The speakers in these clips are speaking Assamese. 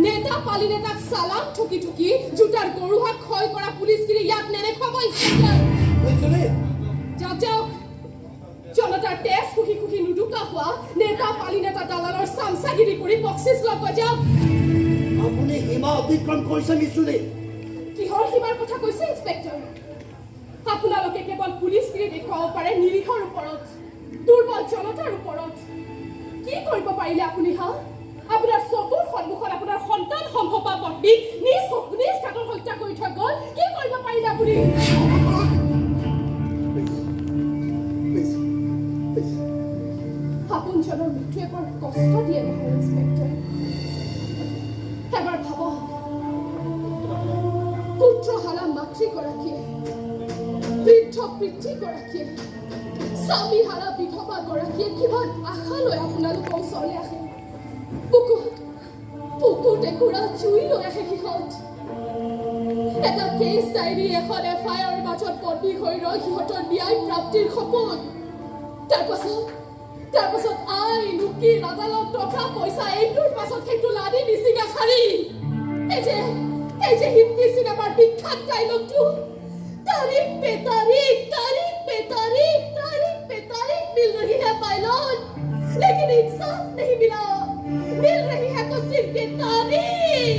নেতা পালি নেতাক সালাম ঠুকি ঠুকি জুতাৰ গৰুহাক খয় মিছুলি যাও জনতাৰ তেজ খুহি খুহি নুডুকা হোৱা নেতা পালি নেতা দালালৰ চামচাগিৰি কৰি বক্সিছ লগ যাও আপুনি সীমা অতিক্ৰম কৰিছে মিছুলি কিহৰ সীমাৰ কথা কৈছে ইন্সপেক্টৰ আপোনালোকে কেৱল পুলিচগিৰি দেখুৱাব পাৰে নিৰীহৰ ওপৰত দুৰ্বল জনতাৰ ওপৰত কি কৰিব পাৰিলে আপুনি আপোনাৰ চকুৰ সন্মুখত আপোনাৰ সন্তান সম্ভৱা পত্নী নিজ কাটৰ হত্যা কৰি থৈ গ'ল কি কৰিব পাৰিলে আপুনি আপোনজনৰ মৃত্যুৱে বৰ কষ্ট দিয়ে নহয় ইন্সপেক্টৰ এবাৰ ভাবক পুত্ৰহাৰা মাতৃগৰাকীয়ে বৃদ্ধ পিতৃগৰাকীয়ে স্বামীহাৰা বিধৱাগৰাকীয়ে কিমান আশা লৈ আপোনালোকৰ ওচৰলৈ আহে বুকু টেকুৰা জুই লৈ আহে সিহঁত এটা কেছ ডায়েৰী এখন FIR মাজত বন্দী হৈ ৰয় সিহঁতৰ ন্যায় প্ৰাপ্তিৰ সপোন তাৰপাছত আইন উকিল আদালত টকা পইচা এইটোৰ পাছত সেইটো লাদি নিচিগা শাৰী এই যে হিন্দী চিনেমাৰ বিখ্যাত ডাইলগটো तारीख पे तारीख मिल रही है पायलट लेकिन इंसाफ नहीं मिला मिल रही है तो सिर्फ ये तारीख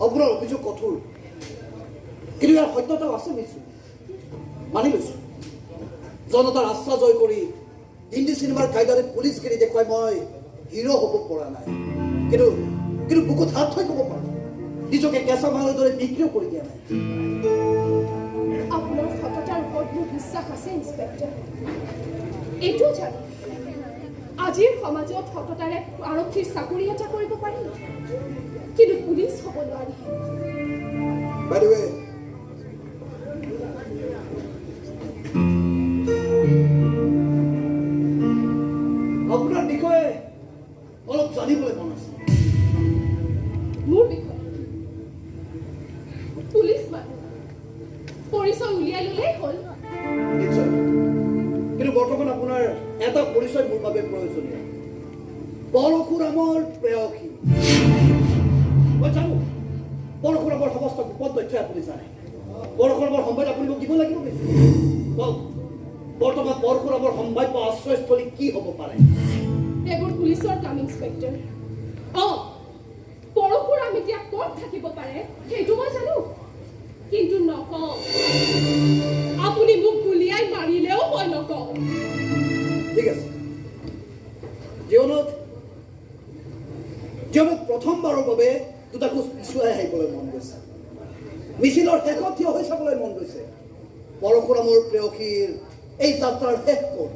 আপোনাৰ অভিযোগ কঠোৰ কিন্তু ইয়াৰ সত্যতা আছে নিশ্চয় মানি লৈছো জনতাৰ আস্থা জয় কৰি হিন্দী চিনেমাৰ কায়দাৰে পুলিচগিৰি দেখুৱাই মই হিৰো হ'ব পৰা নাই কিন্তু বুকুত হাত থৈ ক'ব পাৰোঁ নিজকে কেঁচা মালৰ দৰে বিক্ৰীও কৰি দিয়া নাই আপোনাৰ সততাৰ ওপৰত মোৰ বিশ্বাস আছে ইন্সপেক্টৰ এইটো জানো আজিৰ সমাজত সততাৰে আৰক্ষীৰ চাকৰি এটা কৰিব পাৰি কিন্তু পুলিচ হ'ব নোৱাৰি By the way, আপোনাৰ বিষয়ে অলপ জানিবলৈ মন আছে মোৰ বিষয়ে পুলিচ মানুহ পৰিচয় উলিয়াই ল'লেই হ'ল নিশ্চয় কিন্তু বৰ্তমান আপোনাৰ এটা পৰিচয় মোৰ বাবে প্ৰয়োজনীয় পৰশুৰামৰ প্ৰেয়সী মই জানো পৰশুৰামৰ সমস্ত গোপন তথ্য আপুনি জানে পৰশুৰামৰ সম্ভাৱ্য আপুনি মোক দিব লাগিব বৰ্তমান পৰশুৰামৰ সম্ভাৱ্য আশ্ৰয়স্থলী কি হ'ব পাৰে এইবোৰ পুলিচৰ কাম ইন্সপেক্টৰ পৰশুৰাম এতিয়া ক'ত থাকিব পাৰে সেইটো মই জানো কিন্তু নকওঁ আপুনি মোক গুলিয়াই মাৰিলেও মই নকওঁ ঠিক আছে জীৱনত প্ৰথমবাৰৰ বাবে দুটা খোজ পিছুৱাই আহিবলৈ মন গৈছে মিছিলৰ শেষত থিয় হৈ চাবলৈ মন গৈছে পৰশুৰামৰ প্ৰেয়সীৰ এই যাত্ৰাৰ শেষ ক'ত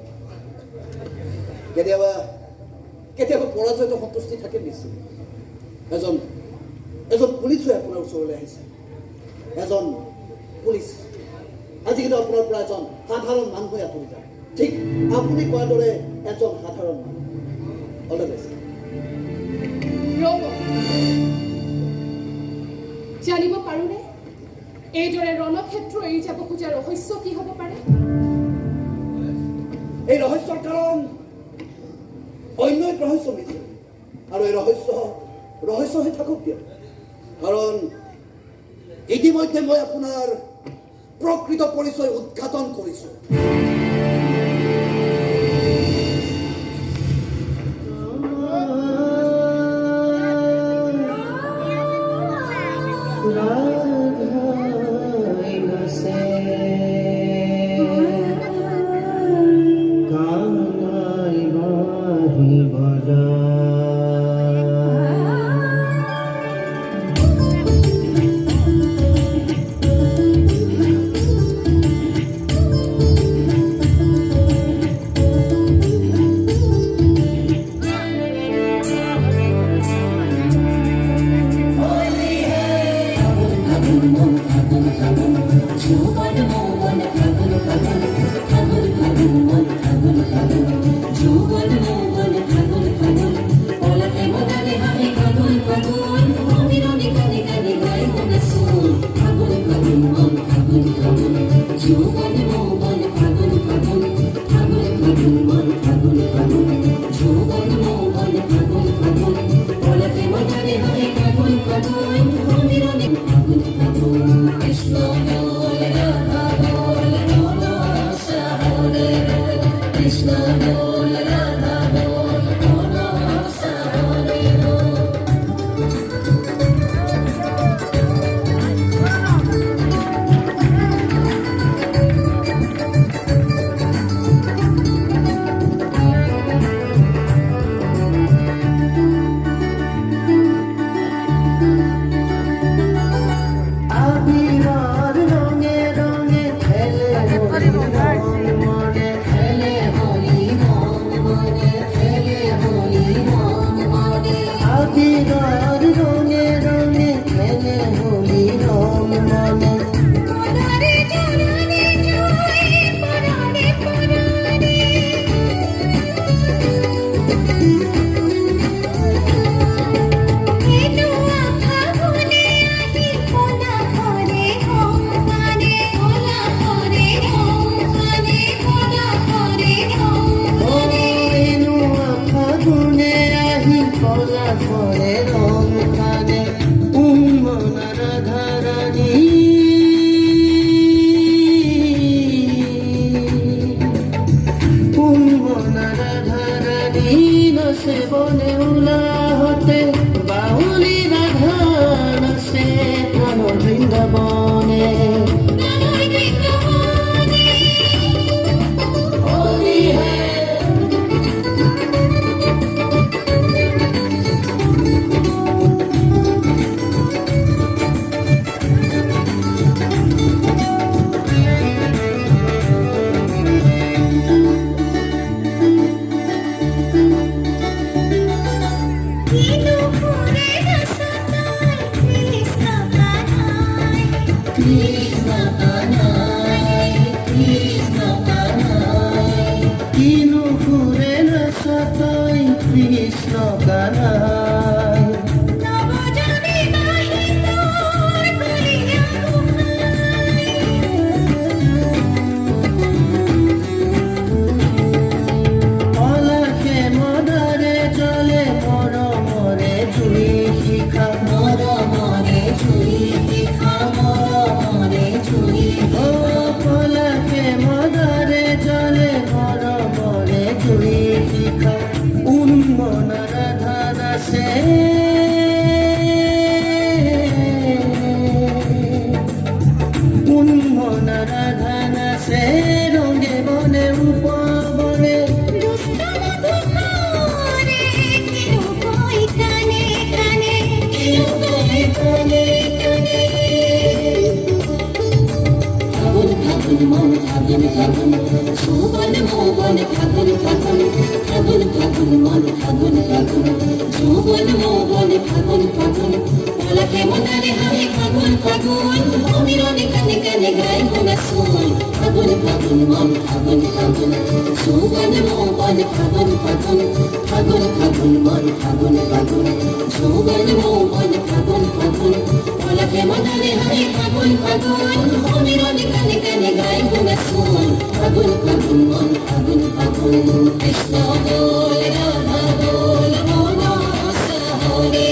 কেতিয়াবা পৰাজয়তো সন্তুষ্টি থাকে নিশ্চয় এজন পুলিচে আপোনাৰ ওচৰলৈ আহিছে এজন পুলিচ আজি কিন্তু আপোনাৰ পৰা এজন সাধাৰণ মানুহ হৈ আঁতৰি যায় ঠিক আপুনি কোৱাৰ দৰে এজন সাধাৰণ মানুহ অল দ্য বেষ্ট জানিব পাৰোনে এইদৰে ৰণক্ষেত্ৰ এৰি যাব খোজা ৰহস্য কি হ'ব পাৰে এই ৰহস্যৰ কাৰণ অন্য এক ৰহস্য মিছে আৰু এই ৰহস্য হৈ থাকক দিয়ক কাৰণ ইতিমধ্যে মই আপোনাৰ প্ৰকৃত পৰিচয় উদ্ঘাটন কৰিছো কাষৰে ৰং খানে মনা ৰাধাৰাণী মনা ৰাধাৰাণী নচে বনে ওলাহতে বাউলী ৰাধা নচে প্ৰাণৰ বৃন্দাবনে কৃষ্ণ কানাই অলাখে মদাৰে জলে মৰমৰে জুই শিখা মৰমৰে জুই শিখা মৰমৰে জুই অলাখে মদাৰে জলে মৰমৰে জুই শিখা মনা রাধা দাসে মনা রাধা নাচে রঙে বনে উপবনে মন ফাগুন ফাগুন সুবন মৌবন ফাগুন ফাগুন ফাগুন ফাগুন মন ফাগুন ফাগুন সুবন মৌবন ফাগুন ফাগুন পলকে মনারে হাই ফাগুন ফাগুন অমিরনে কানে কানে গাই গোনা সুন ফাগুন ফাগুন মন ফাগুন ফাগুন সুবন মৌবন ফাগুন ফাগুন ফাগুন ফাগুন মন ফাগুন ফাগুন সুবন মৌবন ফাগুন ফাগুন পলকে মনারে হাই ফাগুন ফাগুন অমিরনে কানে কানে গাই গোনা সুন ফাগুন ফাগুন মন ফাগুন ফাগুন কৃষ্ণ দোল রাধা দোল মনা সহরে